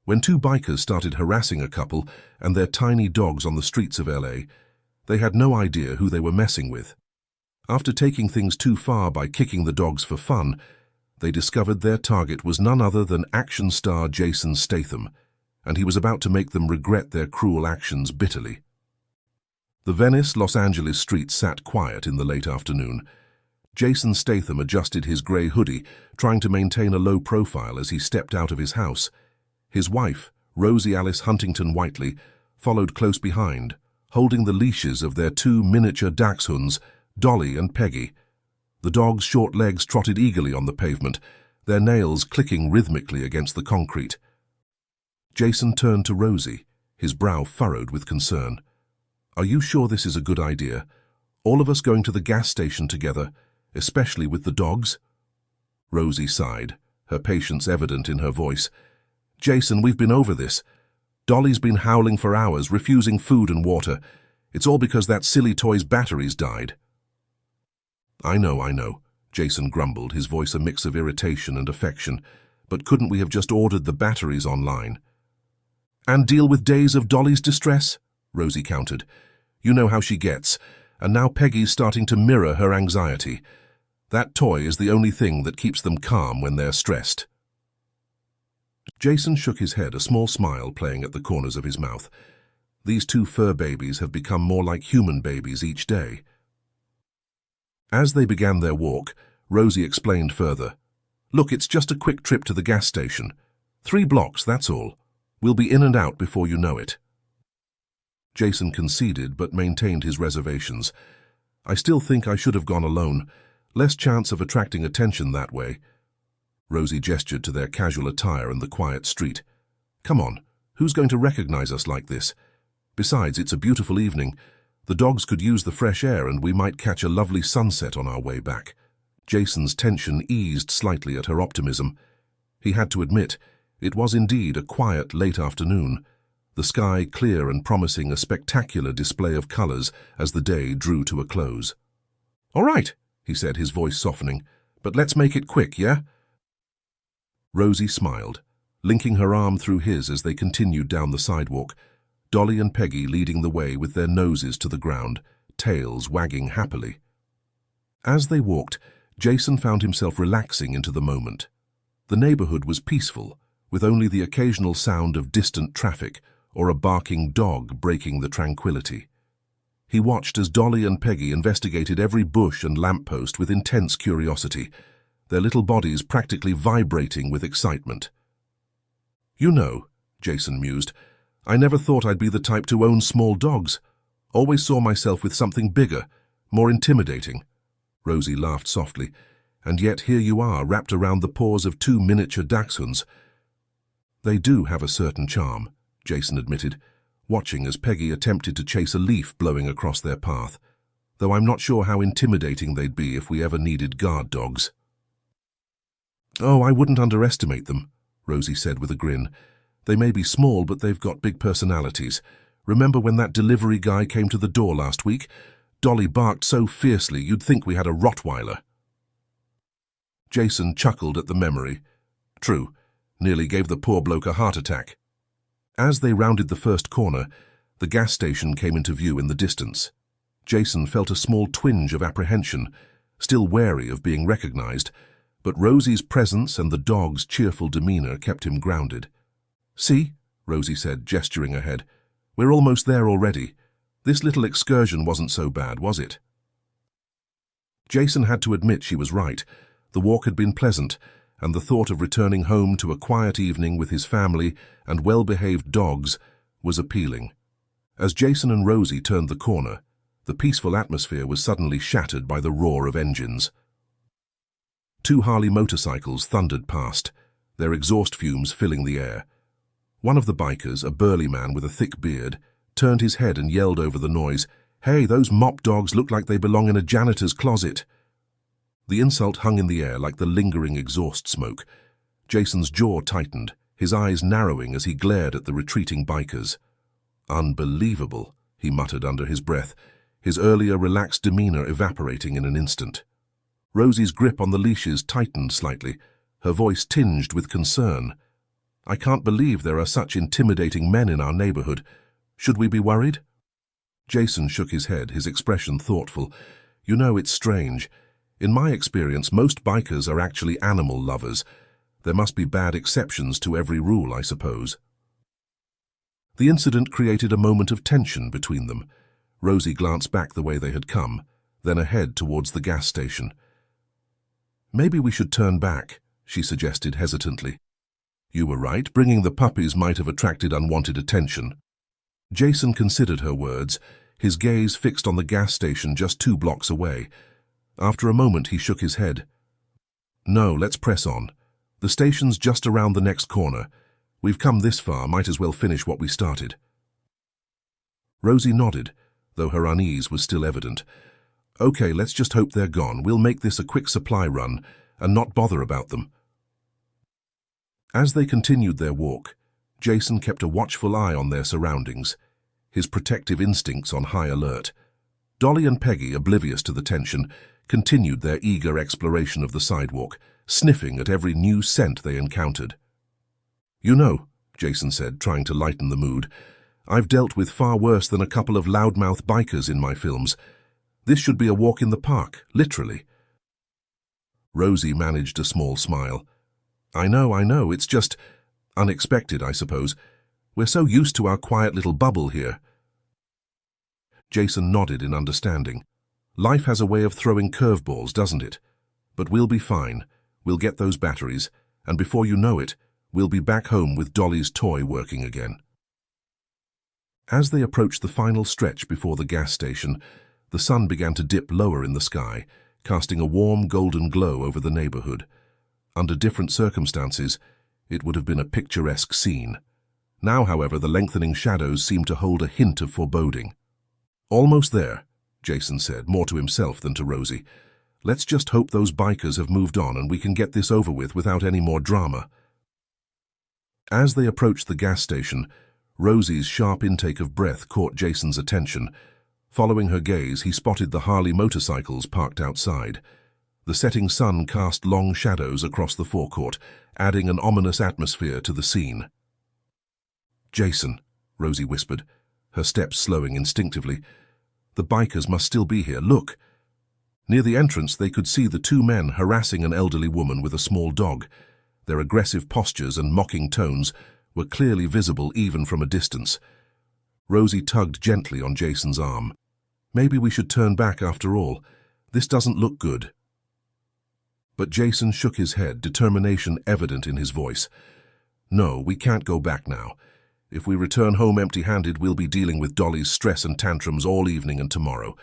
When two bikers started harassing a couple and their tiny dogs on the streets of LA, they had no idea who they were messing with. After taking things too far by kicking the dogs for fun, they discovered their target was none other than action star Jason Statham, and he was about to make them regret their cruel actions bitterly. The Venice, Los Angeles streets sat quiet in the late afternoon. Jason Statham adjusted his grey hoodie, trying to maintain a low profile as he stepped out of his house. His wife, Rosie Alice Huntington Whiteley, followed close behind, holding the leashes of their two miniature dachshunds, Dolly and Peggy. The dogs' short legs trotted eagerly on the pavement, their nails clicking rhythmically against the concrete. Jason turned to Rosie, his brow furrowed with concern. "Are you sure this is a good idea? All of us going to the gas station together, especially with the dogs?" Rosie sighed, her patience evident in her voice. "Jason, we've been over this. Dolly's been howling for hours, refusing food and water. It's all because that silly toy's batteries died." I know," Jason grumbled, his voice a mix of irritation and affection. "But couldn't we have just ordered the batteries online?" "And deal with days of Dolly's distress?" Rosie countered. "You know how she gets, and now Peggy's starting to mirror her anxiety. That toy is the only thing that keeps them calm when they're stressed." Jason shook his head, a small smile playing at the corners of his mouth. These two fur babies have become more like human babies each day. As they began their walk, Rosie explained further. "Look, it's just a quick trip to the gas station. 3 blocks, that's all. We'll be in and out before you know it." Jason conceded but maintained his reservations. "I still think I should have gone alone. Less chance of attracting attention that way." Rosie gestured to their casual attire and the quiet street. "Come on, who's going to recognize us like this? Besides, it's a beautiful evening. The dogs could use the fresh air and we might catch a lovely sunset on our way back." Jason's tension eased slightly at her optimism. He had to admit, it was indeed a quiet late afternoon, the sky clear and promising a spectacular display of colors as the day drew to a close. "All right," he said, his voice softening, "but let's make it quick, yeah?" Rosie smiled, linking her arm through his as they continued down the sidewalk, Dolly and Peggy leading the way with their noses to the ground, tails wagging happily. As they walked, Jason found himself relaxing into the moment. The neighborhood was peaceful, with only the occasional sound of distant traffic or a barking dog breaking the tranquility. He watched as Dolly and Peggy investigated every bush and lamppost with intense curiosity, their little bodies practically vibrating with excitement. "You know," Jason mused, "I never thought I'd be the type to own small dogs. Always saw myself with something bigger, more intimidating." Rosie laughed softly. "And yet here you are, wrapped around the paws of 2 miniature dachshunds." "They do have a certain charm," Jason admitted, watching as Peggy attempted to chase a leaf blowing across their path, "though I'm not sure how intimidating they'd be if we ever needed guard dogs." "Oh, I wouldn't underestimate them," Rosie said with a grin. "They may be small, but they've got big personalities. Remember when that delivery guy came to the door last week? Dolly barked so fiercely you'd think we had a Rottweiler." Jason chuckled at the memory. True, nearly gave the poor bloke a heart attack. As they rounded the first corner, the gas station came into view in the distance. Jason felt a small twinge of apprehension, still wary of being recognized, but Rosie's presence and the dog's cheerful demeanor kept him grounded. "See," Rosie said, gesturing ahead. "We're almost there already. This little excursion wasn't so bad, was it?" Jason had to admit she was right. The walk had been pleasant, and the thought of returning home to a quiet evening with his family and well-behaved dogs was appealing. As Jason and Rosie turned the corner, the peaceful atmosphere was suddenly shattered by the roar of engines. 2 Harley motorcycles thundered past, their exhaust fumes filling the air. One of the bikers, a burly man with a thick beard, turned his head and yelled over the noise, "Hey, those mop dogs look like they belong in a janitor's closet." The insult hung in the air like the lingering exhaust smoke. Jason's jaw tightened, his eyes narrowing as he glared at the retreating bikers. "Unbelievable," he muttered under his breath, his earlier relaxed demeanor evaporating in an instant. Rosie's grip on the leashes tightened slightly, her voice tinged with concern. I can't believe there are such intimidating men in our neighborhood. Should we be worried? Jason shook his head, his expression thoughtful. You know, it's strange. In my experience, most bikers are actually animal lovers. There must be bad exceptions to every rule, I suppose. The incident created a moment of tension between them. Rosie glanced back the way they had come, then ahead towards the gas station. Maybe we should turn back, she suggested hesitantly. You were right, bringing the puppies might have attracted unwanted attention. Jason considered her words, his gaze fixed on the gas station just 2 blocks away. After a moment, he shook his head. No, let's press on. The station's just around the next corner. We've come this far, might as well finish what we started. Rosie nodded, though her unease was still evident. Okay, let's just hope they're gone. We'll make this a quick supply run and not bother about them. As they continued their walk, Jason kept a watchful eye on their surroundings, his protective instincts on high alert. Dolly and Peggy, oblivious to the tension, continued their eager exploration of the sidewalk, sniffing at every new scent they encountered. You know, Jason said, trying to lighten the mood, I've dealt with far worse than a couple of loudmouth bikers in my films. This should be a walk in the park, literally. Rosie managed a small smile. I know, it's just unexpected, I suppose. We're so used to our quiet little bubble here. Jason nodded in understanding. Life has a way of throwing curveballs, doesn't it? But we'll be fine. We'll get those batteries, and before you know it, we'll be back home with Dolly's toy working again. As they approached the final stretch before the gas station, the sun began to dip lower in the sky, casting a warm golden glow over the neighborhood. Under different circumstances, it would have been a picturesque scene. Now, however, the lengthening shadows seemed to hold a hint of foreboding. Almost there, Jason said, more to himself than to Rosie. Let's just hope those bikers have moved on and we can get this over with without any more drama. As they approached the gas station, Rosie's sharp intake of breath caught Jason's attention. Following her gaze, he spotted the Harley motorcycles parked outside. The setting sun cast long shadows across the forecourt, adding an ominous atmosphere to the scene. Jason, Rosie whispered, her steps slowing instinctively. The bikers must still be here. Look. Near the entrance, they could see the 2 men harassing an elderly woman with a small dog. Their aggressive postures and mocking tones were clearly visible even from a distance. Rosie tugged gently on Jason's arm. Maybe we should turn back after all. This doesn't look good. But Jason shook his head, determination evident in his voice. No, we can't go back now. If we return home empty-handed, we'll be dealing with Dolly's stress and tantrums all evening and tomorrow.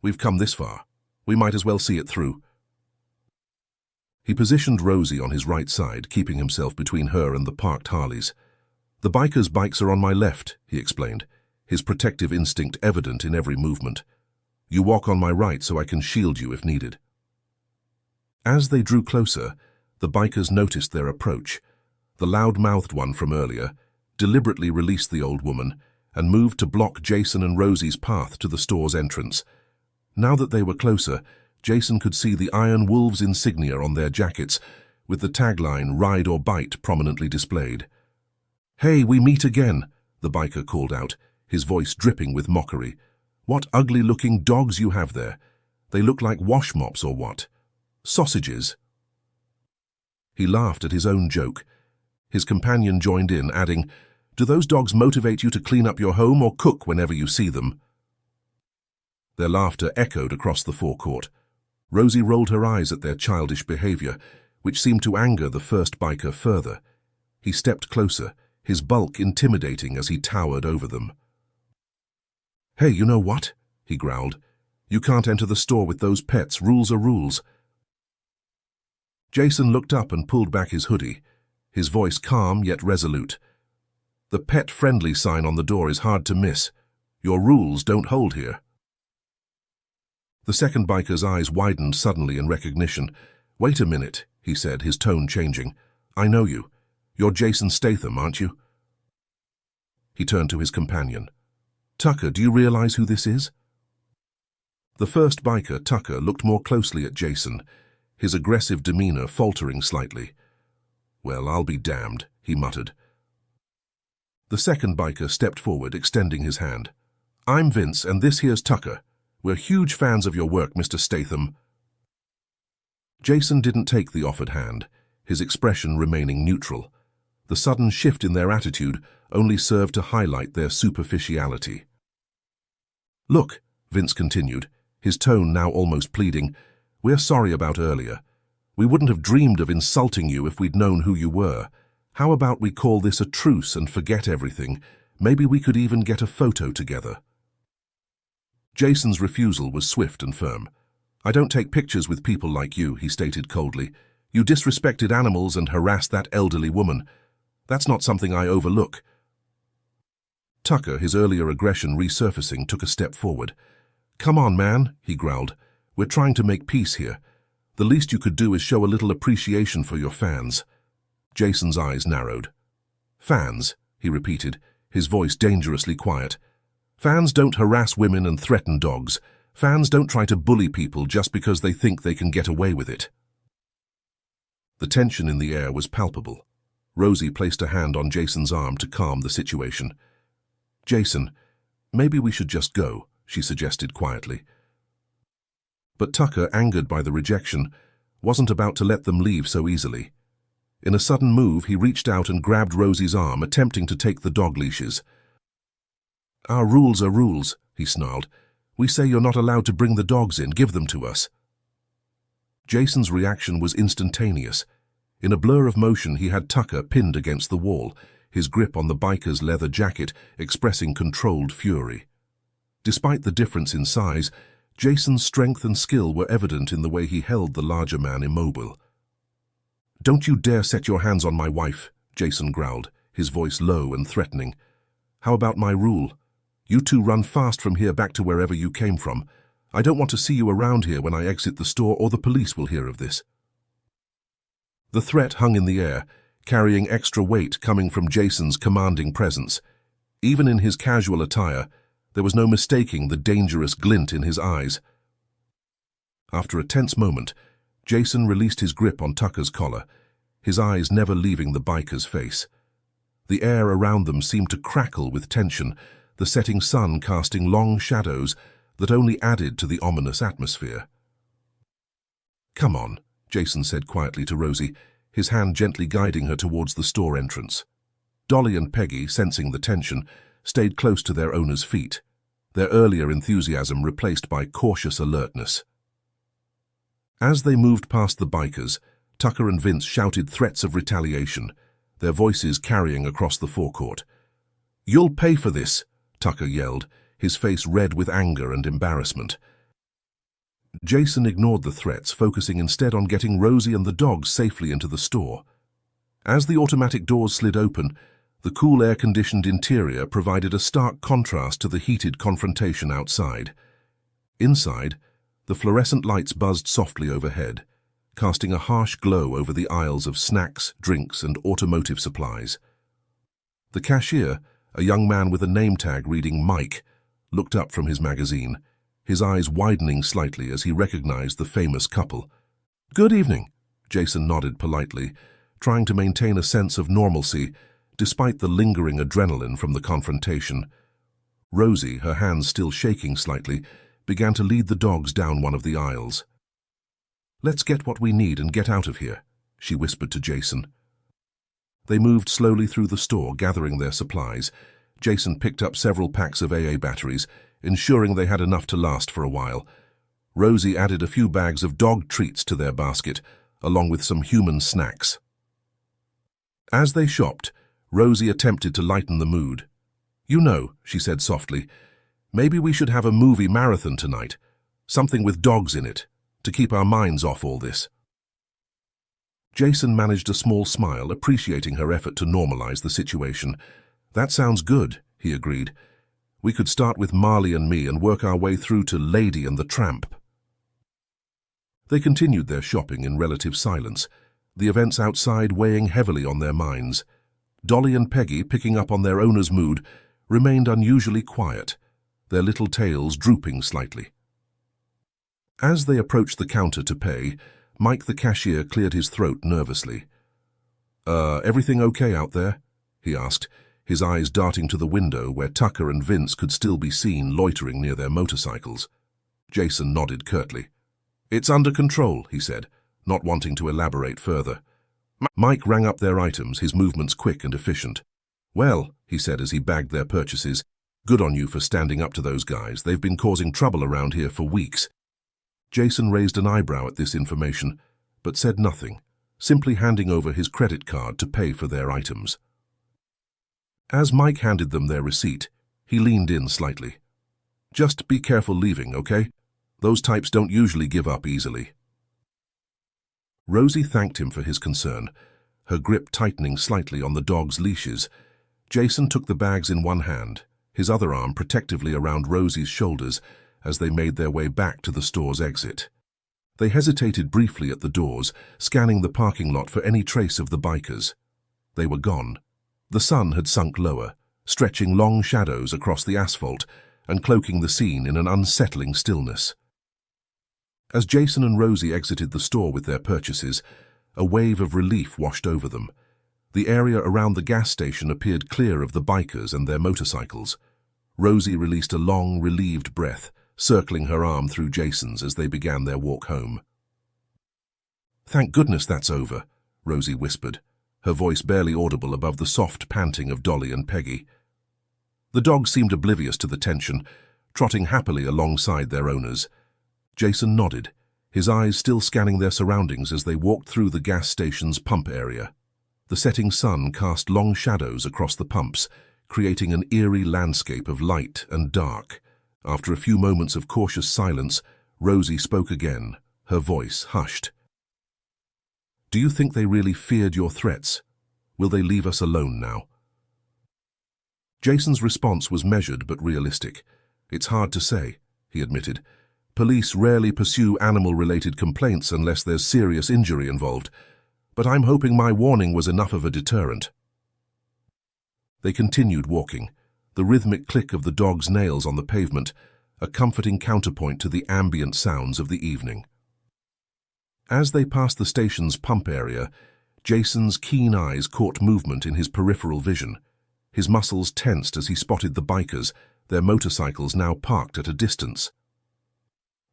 We've come this far. We might as well see it through. He positioned Rosie on his right side, keeping himself between her and the parked Harleys. The bikers' bikes are on my left, he explained, his protective instinct evident in every movement. You walk on my right so I can shield you if needed. As they drew closer, the bikers noticed their approach. The loud-mouthed one from earlier deliberately released the old woman and moved to block Jason and Rosie's path to the store's entrance. Now that they were closer, Jason could see the Iron Wolves insignia on their jackets, with the tagline "Ride or Bite" prominently displayed. Hey, we meet again, the biker called out, his voice dripping with mockery. What ugly-looking dogs you have there. They look like wash mops or what? Sausages. He laughed at his own joke. His companion joined in, adding, Do those dogs motivate you to clean up your home or cook whenever you see them? Their laughter echoed across the forecourt. Rosie rolled her eyes at their childish behavior, which seemed to anger the first biker further. He stepped closer, his bulk intimidating as he towered over them. Hey, you know what? He growled. You can't enter the store with those pets. Rules are rules. Jason looked up and pulled back his hoodie, his voice calm yet resolute. The pet-friendly sign on the door is hard to miss. Your rules don't hold here. The second biker's eyes widened suddenly in recognition. Wait a minute, he said, his tone changing. I know you. You're Jason Statham, aren't you? He turned to his companion. Tucker, do you realize who this is? The first biker, Tucker, looked more closely at Jason, his aggressive demeanor faltering slightly. Well, I'll be damned, he muttered. The second biker stepped forward, extending his hand. "I'm Vince, and this here's Tucker. We're huge fans of your work, Mr. Statham." Jason didn't take the offered hand, his expression remaining neutral. The sudden shift in their attitude only served to highlight their superficiality. "Look," Vince continued, his tone now almost pleading, "we're sorry about earlier. We wouldn't have dreamed of insulting you if we'd known who you were. How about we call this a truce and forget everything? Maybe we could even get a photo together." Jason's refusal was swift and firm. "I don't take pictures with people like you," he stated coldly. "You disrespected animals and harassed that elderly woman. That's not something I overlook." Tucker, his earlier aggression resurfacing, took a step forward. "Come on, man," he growled. "We're trying to make peace here. The least you could do is show a little appreciation for your fans." Jason's eyes narrowed. "Fans," he repeated, his voice dangerously quiet. "Fans don't harass women and threaten dogs. Fans don't try to bully people just because they think they can get away with it." The tension in the air was palpable. Rosie placed a hand on Jason's arm to calm the situation. "Jason, maybe we should just go," she suggested quietly. But Tucker, angered by the rejection, wasn't about to let them leave so easily. In a sudden move, he reached out and grabbed Rosie's arm, attempting to take the dog leashes. "Our rules are rules," he snarled. "We say you're not allowed to bring the dogs in. Give them to us." Jason's reaction was instantaneous. In a blur of motion, he had Tucker pinned against the wall, his grip on the biker's leather jacket expressing controlled fury. Despite the difference in size, Jason's strength and skill were evident in the way he held the larger man immobile. "Don't you dare set your hands on my wife," Jason growled, his voice low and threatening. "How about my rule? You two run fast from here back to wherever you came from. I don't want to see you around here when I exit the store, or the police will hear of this." The threat hung in the air, carrying extra weight coming from Jason's commanding presence. Even in his casual attire, there was no mistaking the dangerous glint in his eyes. After a tense moment, Jason released his grip on Tucker's collar, his eyes never leaving the biker's face. The air around them seemed to crackle with tension, the setting sun casting long shadows that only added to the ominous atmosphere. "Come on," Jason said quietly to Rosie, his hand gently guiding her towards the store entrance. Dolly and Peggy, sensing the tension, stayed close to their owner's feet, their earlier enthusiasm replaced by cautious alertness. As they moved past the bikers, Tucker and Vince shouted threats of retaliation, their voices carrying across the forecourt. "You'll pay for this," Tucker yelled, his face red with anger and embarrassment. Jason ignored the threats, focusing instead on getting Rosie and the dogs safely into the store. As the automatic doors slid open, the cool air-conditioned interior provided a stark contrast to the heated confrontation outside. Inside, the fluorescent lights buzzed softly overhead, casting a harsh glow over the aisles of snacks, drinks, and automotive supplies. The cashier, a young man with a name tag reading Mike, looked up from his magazine, his eyes widening slightly as he recognized the famous couple. "Good evening," Jason nodded politely, trying to maintain a sense of normalcy despite the lingering adrenaline from the confrontation. Rosie, her hands still shaking slightly, began to lead the dogs down one of the aisles. "Let's get what we need and get out of here," she whispered to Jason. They moved slowly through the store, gathering their supplies. Jason picked up several packs of AA batteries, ensuring they had enough to last for a while. Rosie added a few bags of dog treats to their basket, along with some human snacks. As they shopped, Rosie attempted to lighten the mood. "You know," she said softly, "maybe we should have a movie marathon tonight, something with dogs in it, to keep our minds off all this." Jason managed a small smile, appreciating her effort to normalize the situation. "That sounds good," he agreed. "We could start with Marley and me and work our way through to Lady and the Tramp." They continued their shopping in relative silence, the events outside weighing heavily on their minds. Dolly and Peggy, picking up on their owner's mood, remained unusually quiet, their little tails drooping slightly. As they approached the counter to pay, Mike the cashier cleared his throat nervously. Everything okay out there?" he asked, his eyes darting to the window where Tucker and Vince could still be seen loitering near their motorcycles. Jason nodded curtly. "It's under control," he said, not wanting to elaborate further. Mike rang up their items, his movements quick and efficient. "Well," he said as he bagged their purchases, "good on you for standing up to those guys. They've been causing trouble around here for weeks." Jason raised an eyebrow at this information, but said nothing, simply handing over his credit card to pay for their items. As Mike handed them their receipt, he leaned in slightly. "Just be careful leaving, okay? Those types don't usually give up easily." Rosie thanked him for his concern, her grip tightening slightly on the dog's leashes. Jason took the bags in one hand, his other arm protectively around Rosie's shoulders as they made their way back to the store's exit. They hesitated briefly at the doors, scanning the parking lot for any trace of the bikers. They were gone. The sun had sunk lower, stretching long shadows across the asphalt and cloaking the scene in an unsettling stillness. As Jason and Rosie exited the store with their purchases, a wave of relief washed over them. The area around the gas station appeared clear of the bikers and their motorcycles. Rosie released a long, relieved breath, circling her arm through Jason's as they began their walk home. "Thank goodness that's over," Rosie whispered, her voice barely audible above the soft panting of Dolly and Peggy. The dogs seemed oblivious to the tension, trotting happily alongside their owners. Jason nodded, his eyes still scanning their surroundings as they walked through the gas station's pump area. The setting sun cast long shadows across the pumps, creating an eerie landscape of light and dark. After a few moments of cautious silence, Rosie spoke again, her voice hushed. "Do you think they really feared your threats? Will they leave us alone now?" Jason's response was measured but realistic. "It's hard to say," he admitted. "Police rarely pursue animal-related complaints unless there's serious injury involved, but I'm hoping my warning was enough of a deterrent." They continued walking, the rhythmic click of the dog's nails on the pavement, a comforting counterpoint to the ambient sounds of the evening. As they passed the station's pump area, Jason's keen eyes caught movement in his peripheral vision. His muscles tensed as he spotted the bikers, their motorcycles now parked at a distance.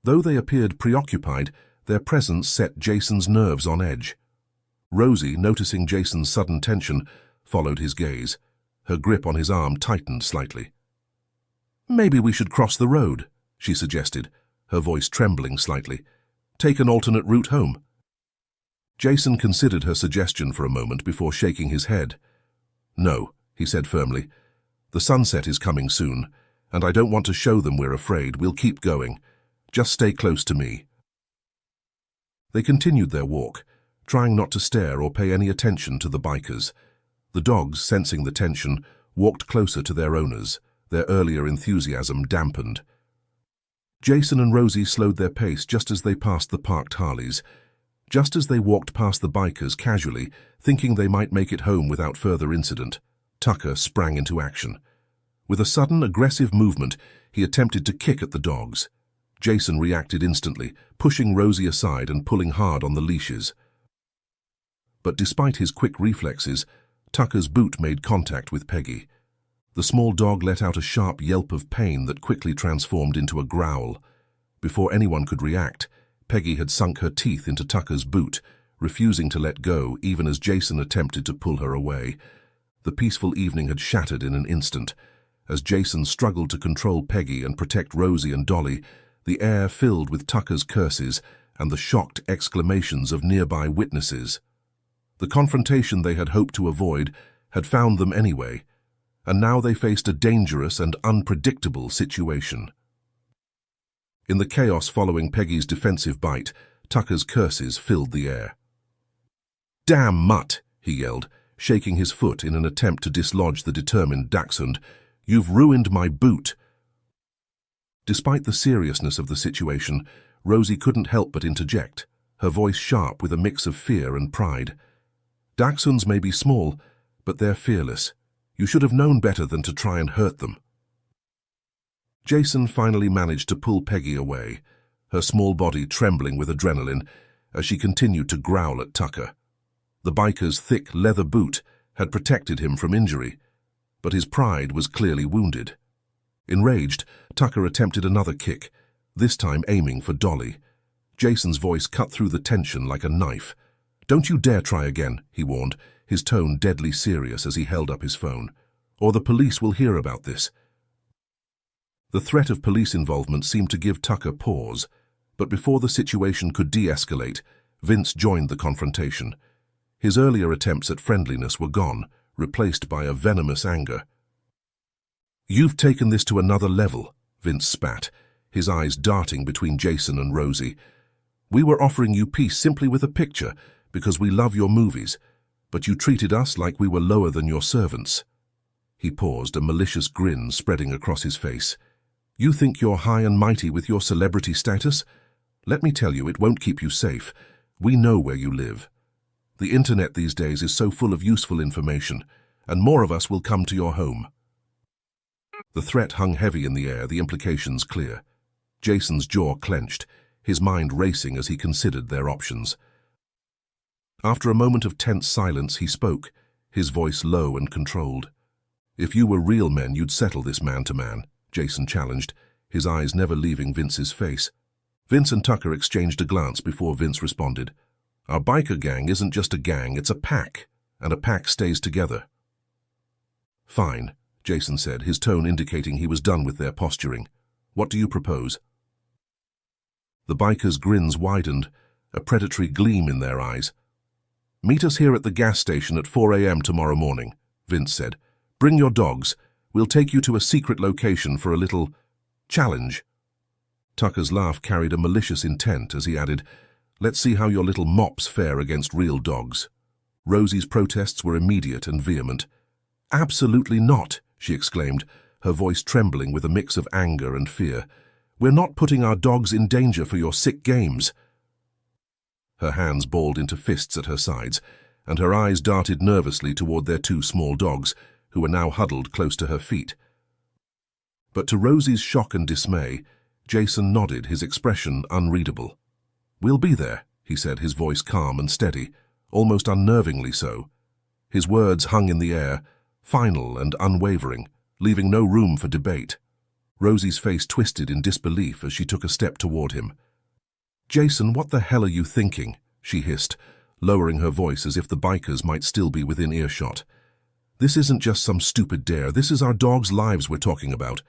Though they appeared preoccupied, their presence set Jason's nerves on edge. Rosie, noticing Jason's sudden tension, followed his gaze. Her grip on his arm tightened slightly. "Maybe we should cross the road," she suggested, her voice trembling slightly. "Take an alternate route home." Jason considered her suggestion for a moment before shaking his head. "No," he said firmly. "The sunset is coming soon, and I don't want to show them we're afraid. We'll keep going. Just stay close to me." They continued their walk, trying not to stare or pay any attention to the bikers. The dogs, sensing the tension, walked closer to their owners, their earlier enthusiasm dampened. Jason and Rosie slowed their pace just as they passed the parked Harleys. Just as they walked past the bikers casually, thinking they might make it home without further incident, Tucker sprang into action. With a sudden, aggressive movement, he attempted to kick at the dogs. Jason reacted instantly, pushing Rosie aside and pulling hard on the leashes. But despite his quick reflexes, Tucker's boot made contact with Peggy. The small dog let out a sharp yelp of pain that quickly transformed into a growl. Before anyone could react, Peggy had sunk her teeth into Tucker's boot, refusing to let go even as Jason attempted to pull her away. The peaceful evening had shattered in an instant. As Jason struggled to control Peggy and protect Rosie and Dolly, the air filled with Tucker's curses and the shocked exclamations of nearby witnesses. The confrontation they had hoped to avoid had found them anyway, and now they faced a dangerous and unpredictable situation. In the chaos following Peggy's defensive bite, Tucker's curses filled the air. "Damn mutt!" he yelled, shaking his foot in an attempt to dislodge the determined dachshund. "You've ruined my boot!" Despite the seriousness of the situation, Rosie couldn't help but interject, her voice sharp with a mix of fear and pride. "Dachshunds may be small, but they're fearless. You should have known better than to try and hurt them." Jason finally managed to pull Peggy away, her small body trembling with adrenaline as she continued to growl at Tucker. The biker's thick leather boot had protected him from injury, but his pride was clearly wounded. Enraged, Tucker attempted another kick, this time aiming for Dolly. Jason's voice cut through the tension like a knife. "Don't you dare try again," he warned, his tone deadly serious as he held up his phone. "Or the police will hear about this." The threat of police involvement seemed to give Tucker pause, but before the situation could de-escalate, Vince joined the confrontation. His earlier attempts at friendliness were gone, replaced by a venomous anger. "You've taken this to another level," Vince spat, his eyes darting between Jason and Rosie. "We were offering you peace simply with a picture because we love your movies, but you treated us like we were lower than your servants." He paused, a malicious grin spreading across his face. "You think you're high and mighty with your celebrity status? Let me tell you, it won't keep you safe. We know where you live. The internet these days is so full of useful information, and more of us will come to your home." The threat hung heavy in the air, the implications clear. Jason's jaw clenched, his mind racing as he considered their options. After a moment of tense silence, he spoke, his voice low and controlled. "If you were real men, you'd settle this man to man," Jason challenged, his eyes never leaving Vince's face. Vince and Tucker exchanged a glance before Vince responded. "Our biker gang isn't just a gang, it's a pack, and a pack stays together." "Fine," Jason said, his tone indicating he was done with their posturing. "What do you propose?" The bikers' grins widened, a predatory gleam in their eyes. "Meet us here at the gas station at 4 a.m. tomorrow morning," Vince said. "Bring your dogs. We'll take you to a secret location for a little challenge." Tucker's laugh carried a malicious intent as he added, "Let's see how your little mops fare against real dogs." Rosie's protests were immediate and vehement. "Absolutely not," she exclaimed, her voice trembling with a mix of anger and fear. "We're not putting our dogs in danger for your sick games." Her hands balled into fists at her sides, and her eyes darted nervously toward their two small dogs, who were now huddled close to her feet. But to Rosie's shock and dismay, Jason nodded, his expression unreadable. "We'll be there," he said, his voice calm and steady, almost unnervingly so. His words hung in the air, final and unwavering, leaving no room for debate. Rosie's face twisted in disbelief as she took a step toward him. "Jason, what the hell are you thinking?" she hissed, lowering her voice as if the bikers might still be within earshot. "This isn't just some stupid dare, this is our dogs' lives we're talking about."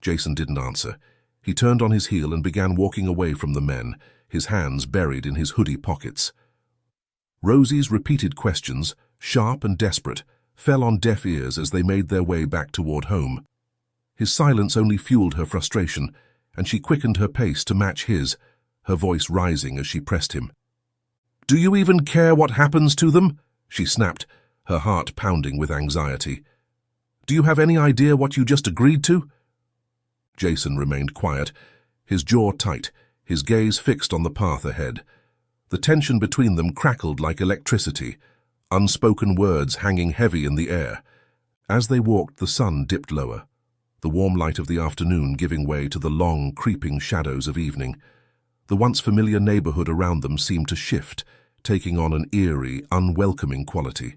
Jason didn't answer. He turned on his heel and began walking away from the men, his hands buried in his hoodie pockets. Rosie's repeated questions, sharp and desperate, fell on deaf ears as they made their way back toward home. His silence only fueled her frustration, and she quickened her pace to match his, her voice rising as she pressed him. "Do you even care what happens to them?" she snapped, her heart pounding with anxiety. "Do you have any idea what you just agreed to?" Jason remained quiet, his jaw tight, his gaze fixed on the path ahead. The tension between them crackled like electricity, unspoken words hanging heavy in the air. As they walked, the sun dipped lower, the warm light of the afternoon giving way to the long, creeping shadows of evening. The once familiar neighborhood around them seemed to shift, taking on an eerie, unwelcoming quality.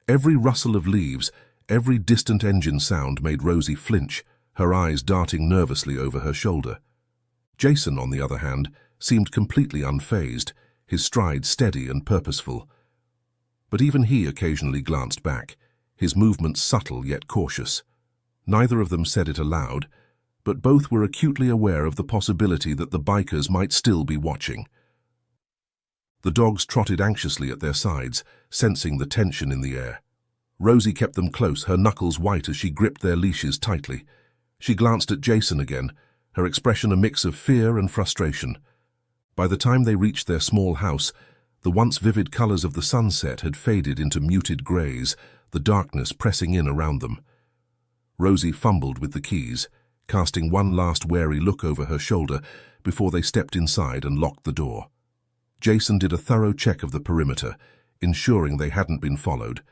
Every rustle of leaves, every distant engine sound made Rosie flinch, her eyes darting nervously over her shoulder. Jason, on the other hand, seemed completely unfazed, his stride steady and purposeful. But even he occasionally glanced back, his movements subtle yet cautious. Neither of them said it aloud, but both were acutely aware of the possibility that the bikers might still be watching. The dogs trotted anxiously at their sides, sensing the tension in the air. Rosie kept them close, her knuckles white as she gripped their leashes tightly. She glanced at Jason again, her expression a mix of fear and frustration. By the time they reached their small house, the once vivid colors of the sunset had faded into muted grays, the darkness pressing in around them. Rosie fumbled with the keys, casting one last wary look over her shoulder before they stepped inside and locked the door. Jason did a thorough check of the perimeter, ensuring they hadn't been followed.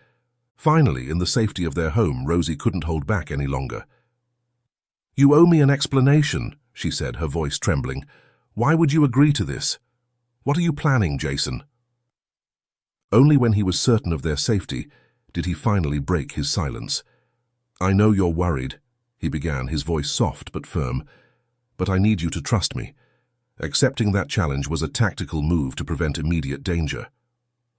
Finally, in the safety of their home, Rosie couldn't hold back any longer. "You owe me an explanation," she said, her voice trembling. "Why would you agree to this? What are you planning, Jason?" Only when he was certain of their safety did he finally break his silence. "I know you're worried," he began, his voice soft but firm, "but I need you to trust me. Accepting that challenge was a tactical move to prevent immediate danger."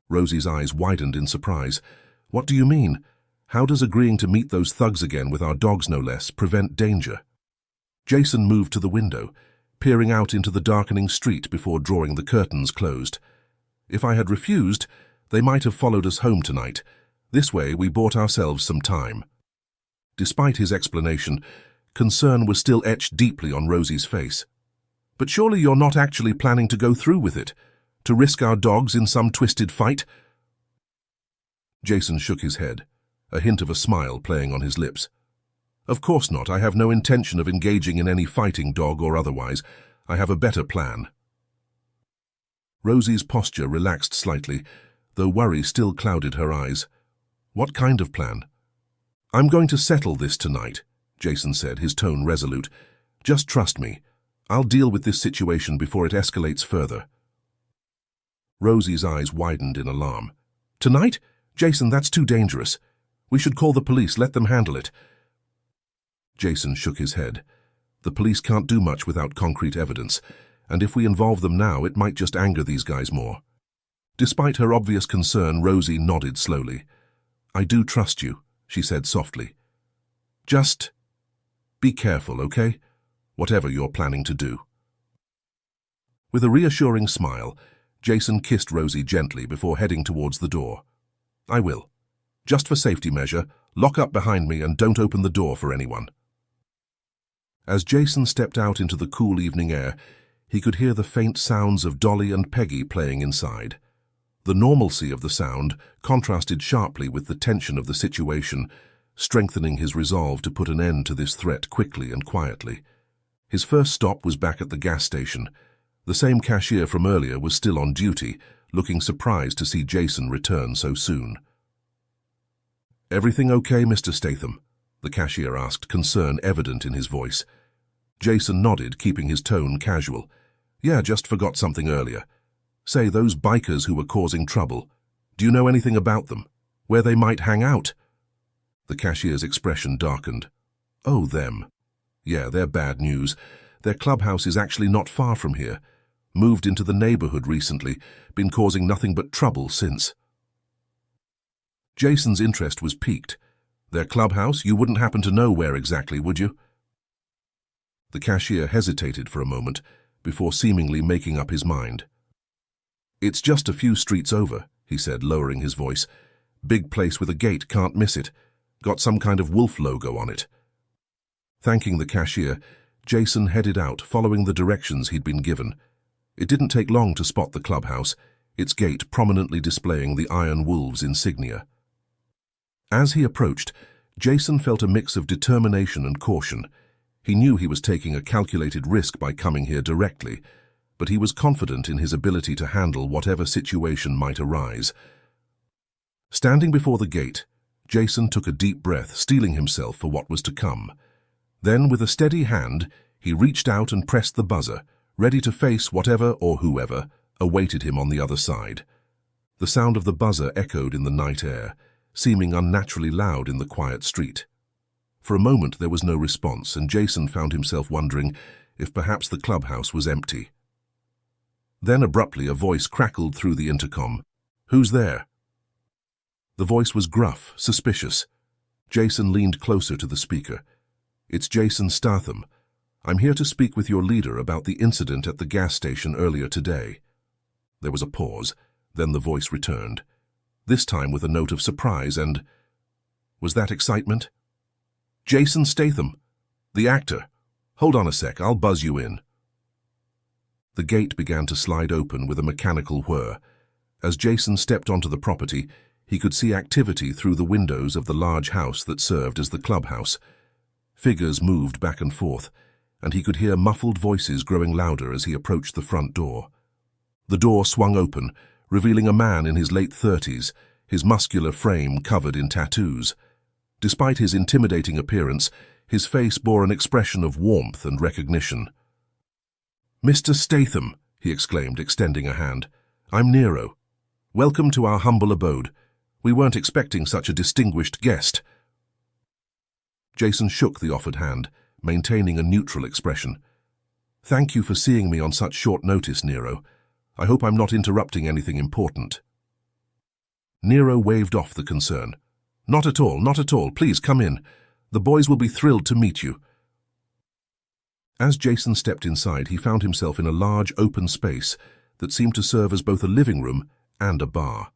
Rosie's eyes widened in surprise. "What do you mean? How does agreeing to meet those thugs again with our dogs no less prevent danger?" Jason moved to the window, peering out into the darkening street before drawing the curtains closed. "If I had refused, they might have followed us home tonight. This way we bought ourselves some time." Despite his explanation, concern was still etched deeply on Rosie's face. "But surely you're not actually planning to go through with it? To risk our dogs in some twisted fight?" Jason shook his head, a hint of a smile playing on his lips. "Of course not. I have no intention of engaging in any fighting, dog or otherwise. I have a better plan." Rosie's posture relaxed slightly, though worry still clouded her eyes. "What kind of plan?" "I'm going to settle this tonight," Jason said, his tone resolute. "Just trust me. I'll deal with this situation before it escalates further." Rosie's eyes widened in alarm. "Tonight? Jason, that's too dangerous. We should call the police, let them handle it." Jason shook his head. "The police can't do much without concrete evidence, and if we involve them now, it might just anger these guys more." Despite her obvious concern, Rosie nodded slowly. "I do trust you," she said softly. "Just be careful, okay? Whatever you're planning to do." With a reassuring smile, Jason kissed Rosie gently before heading towards the door. "I will. Just for safety measure, lock up behind me and don't open the door for anyone." As Jason stepped out into the cool evening air, he could hear the faint sounds of Dolly and Peggy playing inside. The normalcy of the sound contrasted sharply with the tension of the situation, strengthening his resolve to put an end to this threat quickly and quietly. His first stop was back at the gas station. The same cashier from earlier was still on duty, looking surprised to see Jason return so soon. "Everything okay, Mr. Statham?" the cashier asked, concern evident in his voice. Jason nodded, keeping his tone casual. "Yeah, just forgot something earlier. Say, those bikers who were causing trouble, do you know anything about them? Where they might hang out?" The cashier's expression darkened. "Oh, them. Yeah, they're bad news. Their clubhouse is actually not far from here. Moved into the neighborhood recently, been causing nothing but trouble since." Jason's interest was piqued. "Their clubhouse? You wouldn't happen to know where exactly, would you?" The cashier hesitated for a moment, before seemingly making up his mind. "It's just a few streets over," he said, lowering his voice. "Big place with a gate, can't miss it. Got some kind of wolf logo on it." Thanking the cashier, Jason headed out, following the directions he'd been given. It didn't take long to spot the clubhouse, its gate prominently displaying the Iron Wolves insignia. As he approached, Jason felt a mix of determination and caution. He knew he was taking a calculated risk by coming here directly, but he was confident in his ability to handle whatever situation might arise. Standing before the gate, Jason took a deep breath, steeling himself for what was to come. Then, with a steady hand, he reached out and pressed the buzzer, ready to face whatever or whoever awaited him on the other side. The sound of the buzzer echoed in the night air, seeming unnaturally loud in the quiet street. For a moment there was no response, and Jason found himself wondering if perhaps the clubhouse was empty. Then abruptly a voice crackled through the intercom. "Who's there?" The voice was gruff, suspicious. Jason leaned closer to the speaker. "It's Jason Statham. I'm here to speak with your leader about the incident at the gas station earlier today." There was a pause, then the voice returned, this time with a note of surprise and... was that excitement? "Jason Statham, the actor. Hold on a sec, I'll buzz you in." The gate began to slide open with a mechanical whir. As Jason stepped onto the property, he could see activity through the windows of the large house that served as the clubhouse. Figures moved back and forth, and he could hear muffled voices growing louder as he approached the front door. The door swung open, revealing a man in his late 30s, his muscular frame covered in tattoos. Despite his intimidating appearance, his face bore an expression of warmth and recognition. "Mr. Statham," he exclaimed, extending a hand. "I'm Nero. Welcome to our humble abode. We weren't expecting such a distinguished guest." Jason shook the offered hand, maintaining a neutral expression. "Thank you for seeing me on such short notice, Nero. I hope I'm not interrupting anything important." Nero waved off the concern. "Not at all, not at all. Please come in. The boys will be thrilled to meet you." As Jason stepped inside, he found himself in a large open space that seemed to serve as both a living room and a bar.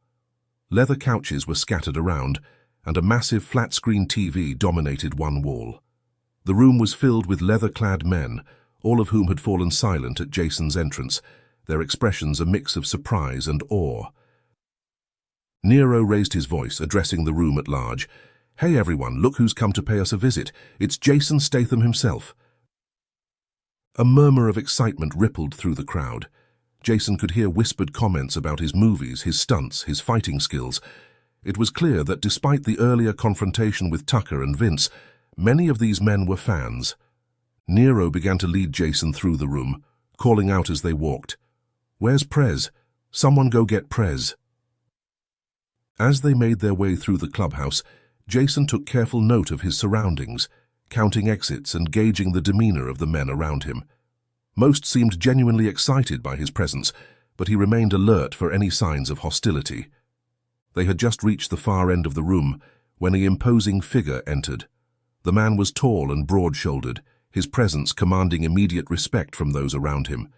Leather couches were scattered around, and a massive flat-screen TV dominated one wall. The room was filled with leather-clad men, all of whom had fallen silent at Jason's entrance, their expressions a mix of surprise and awe. Nero raised his voice, addressing the room at large. "Hey everyone, look who's come to pay us a visit. It's Jason Statham himself." A murmur of excitement rippled through the crowd. Jason could hear whispered comments about his movies, his stunts, his fighting skills. It was clear that despite the earlier confrontation with Tucker and Vince, many of these men were fans. Nero began to lead Jason through the room, calling out as they walked, "Where's Prez? Someone go get Prez." As they made their way through the clubhouse, Jason took careful note of his surroundings, counting exits and gauging the demeanor of the men around him. Most seemed genuinely excited by his presence, but he remained alert for any signs of hostility. They had just reached the far end of the room when an imposing figure entered. The man was tall and broad-shouldered, his presence commanding immediate respect from those around him.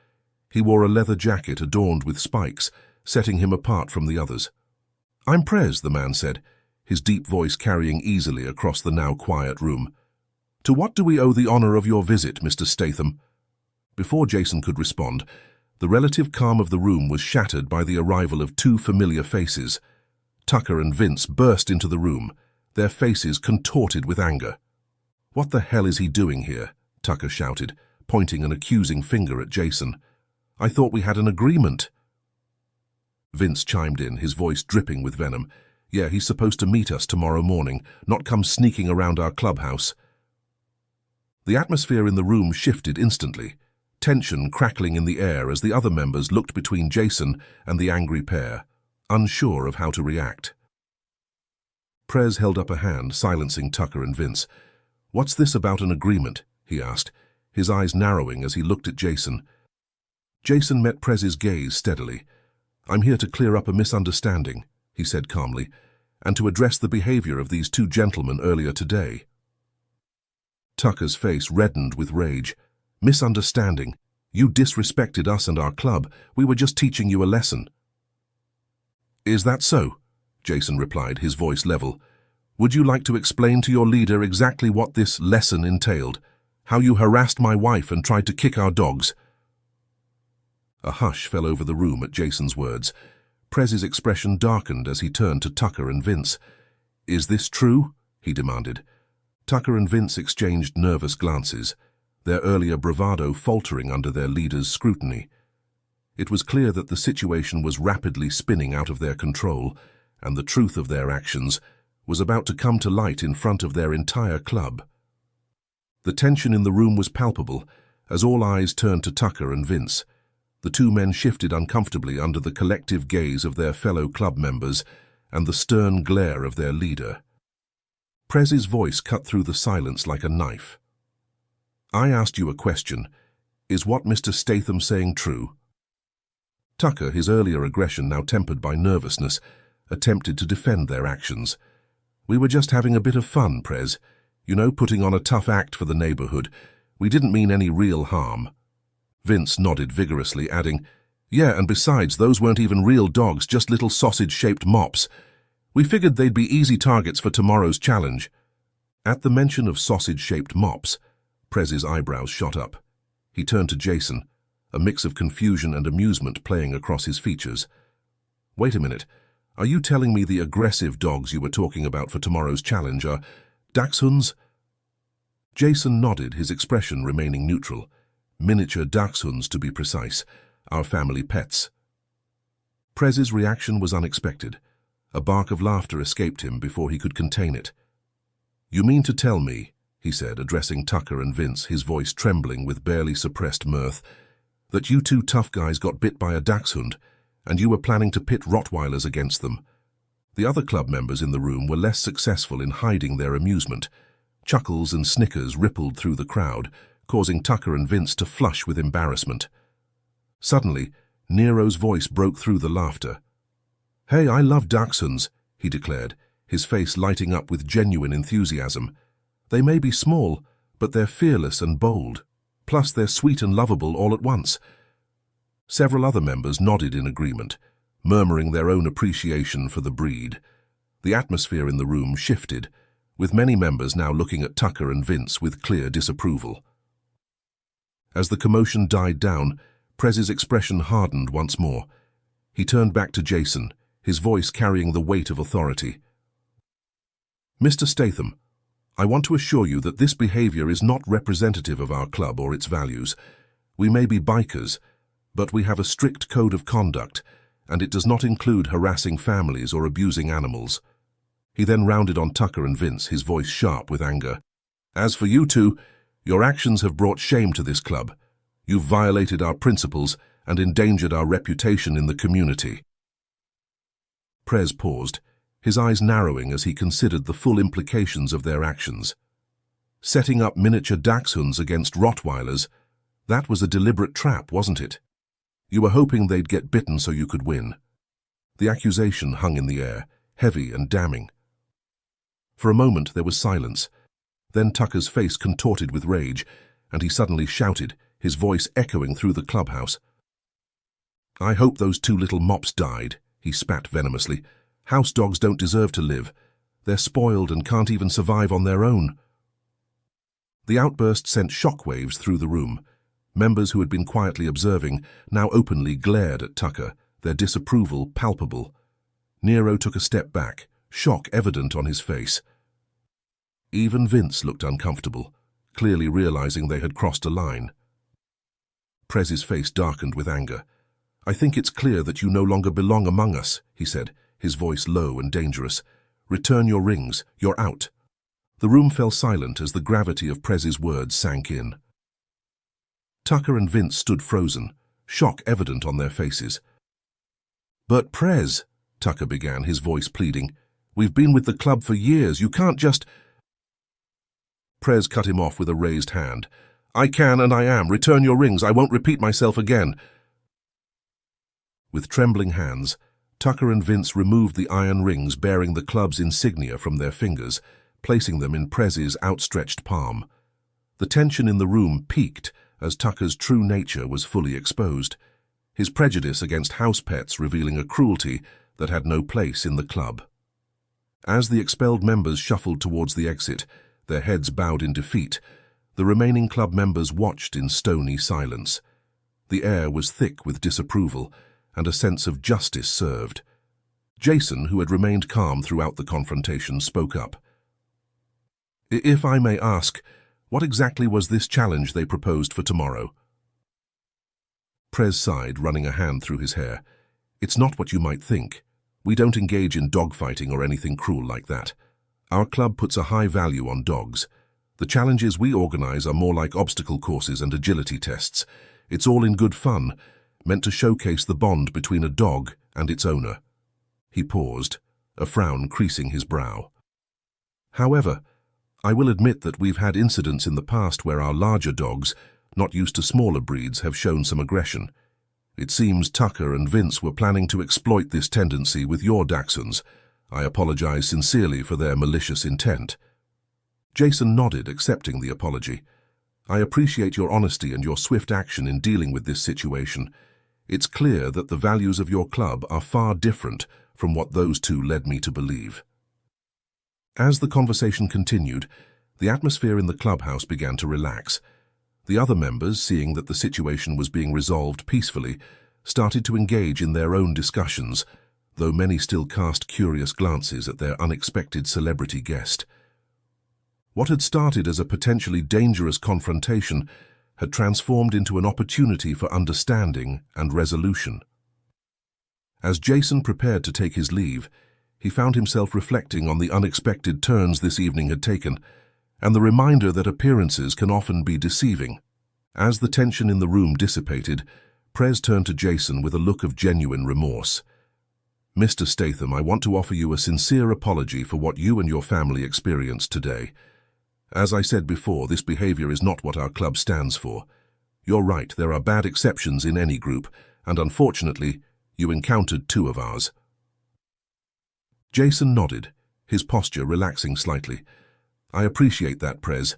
He wore a leather jacket adorned with spikes, setting him apart from the others. "I'm Prez," the man said, his deep voice carrying easily across the now quiet room. "To what do we owe the honor of your visit, Mr. Statham?" Before Jason could respond, the relative calm of the room was shattered by the arrival of two familiar faces. Tucker and Vince burst into the room, their faces contorted with anger. "What the hell is he doing here?" Tucker shouted, pointing an accusing finger at Jason. "I thought we had an agreement." Vince chimed in, his voice dripping with venom. "Yeah, he's supposed to meet us tomorrow morning, not come sneaking around our clubhouse." The atmosphere in the room shifted instantly, tension crackling in the air as the other members looked between Jason and the angry pair, unsure of how to react. Prez held up a hand, silencing Tucker and Vince. "What's this about an agreement?" he asked, his eyes narrowing as he looked at Jason. Jason met Prez's gaze steadily. "I'm here to clear up a misunderstanding," he said calmly, "and to address the behavior of these two gentlemen earlier today." Tucker's face reddened with rage. "Misunderstanding? You disrespected us and our club. We were just teaching you a lesson." "Is that so?" Jason replied, his voice level. "Would you like to explain to your leader exactly what this lesson entailed? How you harassed my wife and tried to kick our dogs?" A hush fell over the room at Jason's words. Prez's expression darkened as he turned to Tucker and Vince. "Is this true?" he demanded. Tucker and Vince exchanged nervous glances, their earlier bravado faltering under their leader's scrutiny. It was clear that the situation was rapidly spinning out of their control, and the truth of their actions was about to come to light in front of their entire club. The tension in the room was palpable as all eyes turned to Tucker and Vince. The two men shifted uncomfortably under the collective gaze of their fellow club members and the stern glare of their leader. Prez's voice cut through the silence like a knife. "I asked you a question. Is what Mr. Statham saying true?" Tucker, his earlier aggression now tempered by nervousness, attempted to defend their actions. "We were just having a bit of fun, Prez. You know, putting on a tough act for the neighborhood. We didn't mean any real harm." Vince nodded vigorously, adding, "Yeah, and besides, those weren't even real dogs, just little sausage-shaped mops. We figured they'd be easy targets for tomorrow's challenge." At the mention of sausage-shaped mops, Prez's eyebrows shot up. He turned to Jason, a mix of confusion and amusement playing across his features. "Wait a minute. Are you telling me the aggressive dogs you were talking about for tomorrow's challenge are dachshunds?" Jason nodded, his expression remaining neutral. "Miniature dachshunds, to be precise, our family pets." Prez's reaction was unexpected. A bark of laughter escaped him before he could contain it. "You mean to tell me," he said, addressing Tucker and Vince, his voice trembling with barely suppressed mirth, "that you two tough guys got bit by a dachshund, and you were planning to pit Rottweilers against them?" The other club members in the room were less successful in hiding their amusement. Chuckles and snickers rippled through the crowd, causing Tucker and Vince to flush with embarrassment. Suddenly, Nero's voice broke through the laughter. "Hey, I love dachshunds," he declared, his face lighting up with genuine enthusiasm. "They may be small, but they're fearless and bold. Plus, they're sweet and lovable all at once." Several other members nodded in agreement, murmuring their own appreciation for the breed. The atmosphere in the room shifted, with many members now looking at Tucker and Vince with clear disapproval. As the commotion died down, Prez's expression hardened once more. He turned back to Jason, his voice carrying the weight of authority. "Mr. Statham, I want to assure you that this behavior is not representative of our club or its values. We may be bikers, but we have a strict code of conduct, and it does not include harassing families or abusing animals." He then rounded on Tucker and Vince, his voice sharp with anger. "As for you two, your actions have brought shame to this club. You've violated our principles and endangered our reputation in the community." Prez paused, his eyes narrowing as he considered the full implications of their actions. Setting up miniature dachshunds against Rottweilers, that was a deliberate trap, wasn't it? You were hoping they'd get bitten so you could win. The accusation hung in the air, heavy and damning. For a moment there was silence. Then Tucker's face contorted with rage, and he suddenly shouted, his voice echoing through the clubhouse. "I hope those two little mops died," he spat venomously. "House dogs don't deserve to live. They're spoiled and can't even survive on their own." The outburst sent shockwaves through the room. Members who had been quietly observing now openly glared at Tucker, their disapproval palpable. Nero took a step back, shock evident on his face. Even Vince looked uncomfortable, clearly realizing they had crossed a line. Prez's face darkened with anger. "I think it's clear that you no longer belong among us," he said, his voice low and dangerous. "Return your rings. You're out." The room fell silent as the gravity of Prez's words sank in. Tucker and Vince stood frozen, shock evident on their faces. "But Prez," Tucker began, his voice pleading, "we've been with the club for years. You can't just—" Prez cut him off with a raised hand. "I can and I am. Return your rings. I won't repeat myself again." With trembling hands, Tucker and Vince removed the iron rings bearing the club's insignia from their fingers, placing them in Prez's outstretched palm. The tension in the room peaked as Tucker's true nature was fully exposed, his prejudice against house pets revealing a cruelty that had no place in the club. As the expelled members shuffled towards the exit, their heads bowed in defeat, the remaining club members watched in stony silence. The air was thick with disapproval, and a sense of justice served. Jason, who had remained calm throughout the confrontation, spoke up. "If I may ask, what exactly was this challenge they proposed for tomorrow?" Prez sighed, running a hand through his hair. "It's not what you might think. We don't engage in dogfighting or anything cruel like that. Our club puts a high value on dogs. The challenges we organize are more like obstacle courses and agility tests. It's all in good fun, meant to showcase the bond between a dog and its owner." He paused, a frown creasing his brow. "However, I will admit that we've had incidents in the past where our larger dogs, not used to smaller breeds, have shown some aggression. It seems Tucker and Vince were planning to exploit this tendency with your dachshunds. I apologize sincerely for their malicious intent." Jason nodded, accepting the apology. "I appreciate your honesty and your swift action in dealing with this situation. It's clear that the values of your club are far different from what those two led me to believe." As the conversation continued, the atmosphere in the clubhouse began to relax. The other members, seeing that the situation was being resolved peacefully, started to engage in their own discussions, though many still cast curious glances at their unexpected celebrity guest. What had started as a potentially dangerous confrontation had transformed into an opportunity for understanding and resolution. As Jason prepared to take his leave, he found himself reflecting on the unexpected turns this evening had taken, and the reminder that appearances can often be deceiving. As the tension in the room dissipated, Prez turned to Jason with a look of genuine remorse. "Mr. Statham, I want to offer you a sincere apology for what you and your family experienced today. As I said before, this behavior is not what our club stands for. You're right, there are bad exceptions in any group, and unfortunately, you encountered two of ours. Jason nodded, his posture relaxing slightly. I appreciate that, Prez.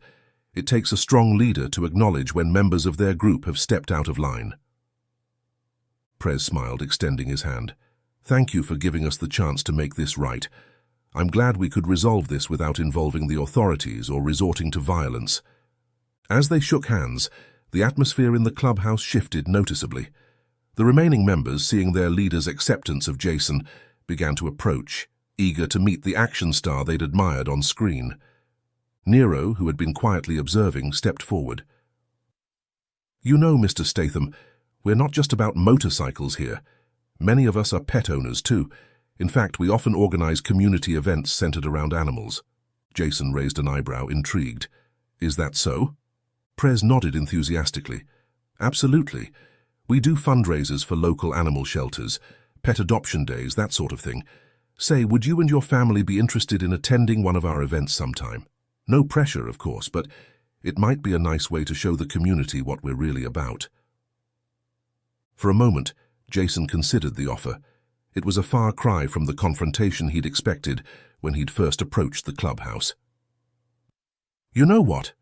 It takes a strong leader to acknowledge when members of their group have stepped out of line. Prez smiled, extending his hand. Thank you for giving us the chance to make this right. I'm glad we could resolve this without involving the authorities or resorting to violence. As they shook hands, the atmosphere in the clubhouse shifted noticeably. The remaining members, seeing their leader's acceptance of Jason, began to approach, eager to meet the action star they'd admired on screen. Nero, who had been quietly observing, stepped forward. You know, Mr. Statham, we're not just about motorcycles here. Many of us are pet owners too. In fact, we often organize community events centered around animals. Jason raised an eyebrow, intrigued. Is that so? Prez nodded enthusiastically. Absolutely. We do fundraisers for local animal shelters, pet adoption days, that sort of thing. Say, would you and your family be interested in attending one of our events sometime? No pressure, of course, but it might be a nice way to show the community what we're really about. For a moment, Jason considered the offer. It was a far cry from the confrontation he'd expected when he'd first approached the clubhouse. You know what?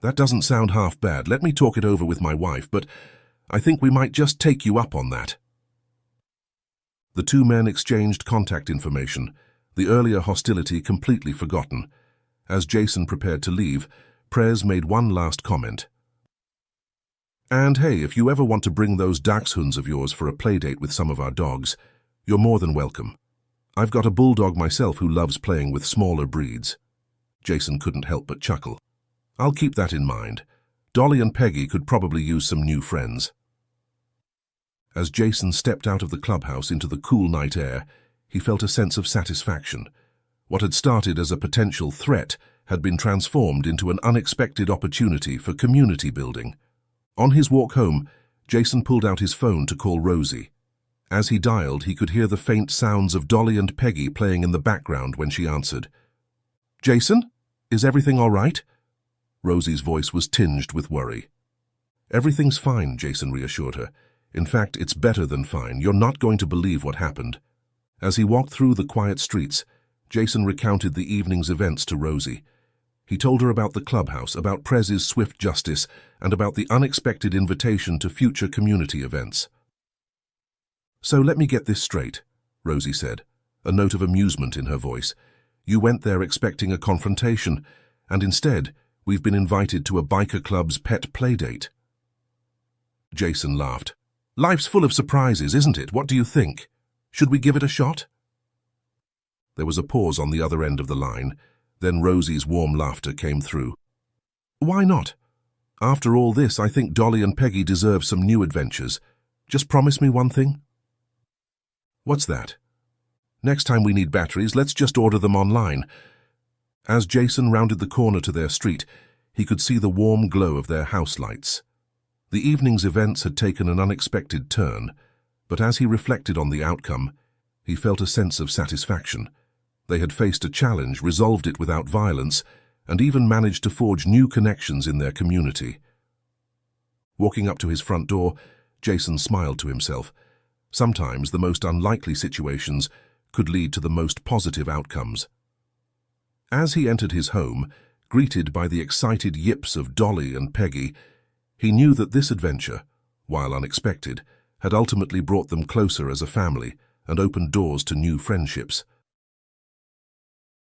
That doesn't sound half bad. Let me talk it over with my wife, but I think we might just take you up on that. The two men exchanged contact information, the earlier hostility completely forgotten. As Jason prepared to leave, Prez made one last comment. And hey, if you ever want to bring those dachshunds of yours for a playdate with some of our dogs, you're more than welcome. I've got a bulldog myself who loves playing with smaller breeds. Jason couldn't help but chuckle. I'll keep that in mind. Dolly and Peggy could probably use some new friends. As Jason stepped out of the clubhouse into the cool night air, he felt a sense of satisfaction. What had started as a potential threat had been transformed into an unexpected opportunity for community building. On his walk home, Jason pulled out his phone to call Rosie. As he dialed, he could hear the faint sounds of Dolly and Peggy playing in the background when she answered. Jason? Is everything all right? Rosie's voice was tinged with worry. Everything's fine, Jason reassured her. In fact, it's better than fine. You're not going to believe what happened. As he walked through the quiet streets, Jason recounted the evening's events to Rosie. He told her about the clubhouse, about Prez's swift justice, and about the unexpected invitation to future community events. So let me get this straight, Rosie said, a note of amusement in her voice. You went there expecting a confrontation, and instead, we've been invited to a biker club's pet playdate. Jason laughed. Life's full of surprises, isn't it? What do you think? Should we give it a shot? There was a pause on the other end of the line. Then Rosie's warm laughter came through. Why not? After all this, I think Dolly and Peggy deserve some new adventures. Just promise me one thing. What's that? Next time we need batteries, let's just order them online. As Jason rounded the corner to their street, he could see the warm glow of their house lights. The evening's events had taken an unexpected turn, but as he reflected on the outcome, he felt a sense of satisfaction. They had faced a challenge, resolved it without violence, and even managed to forge new connections in their community. Walking up to his front door, Jason smiled to himself. Sometimes the most unlikely situations could lead to the most positive outcomes. As he entered his home, greeted by the excited yips of Dolly and Peggy, he knew that this adventure, while unexpected, had ultimately brought them closer as a family and opened doors to new friendships.